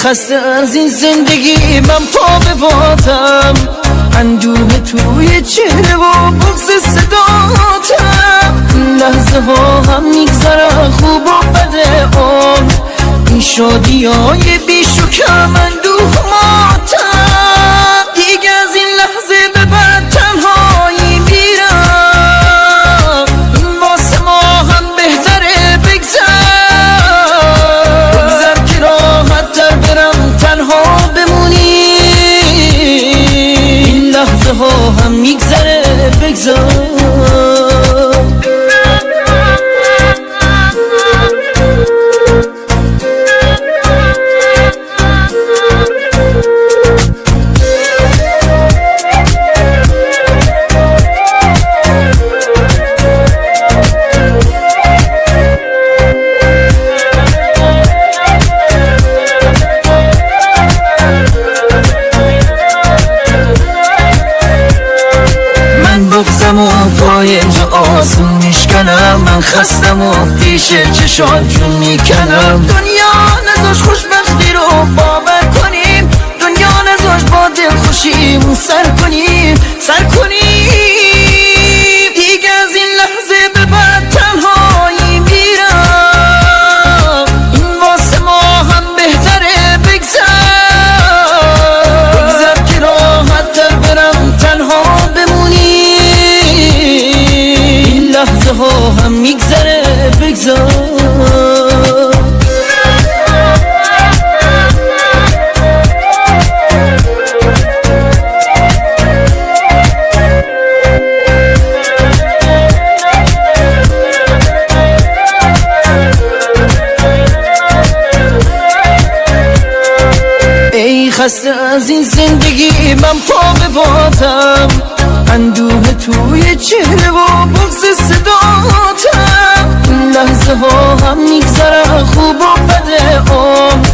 خسته از این زندگی من پا به بادم، اندوه توی چهره و بغض صداتم. لحظه ها هم میگذره خوب و بد عمر، این شادی های بیش و کم اندوه ماتم. دیگه از این لحظه به بعد تنهایی میرم، این واسه ما هم بهتره بگذر که راحت تر برم تنها بمونی. این لحظه ها هم میگذره بگذر. بغزم و پای تو آسون میشکنم، من خستم و پیش چشات جون میکنم. دنیا نذاش خوشبختی رو باور کنیم، دنیا نذاش با دل خوشیمون سر کنیم. دیگه از این لحظه به بعد تنهایی میرم، این واسه ما هم بهتره بگذر که راحت تر برم تنها بمونی. لحظه ها هم میگذره بگذار. ای خسته از این زندگی من پا به بادم، اندوه توی چهره و بغض صداتم. این لحظه ها هم میگذره خوب و بد عمر،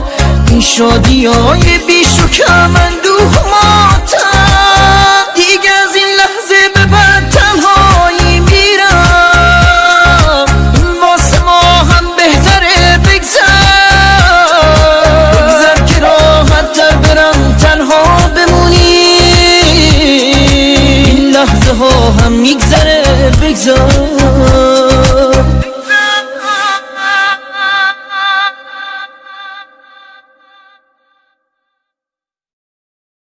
این شادی های بیش و کم اندوه ماتم. دیگه از این لحظه به بعد تنهایی میرم، این واسه ما هم بهتره بگذر که راحت تر برم تنها بمونی. لحظه ها هم میگذره بگذار.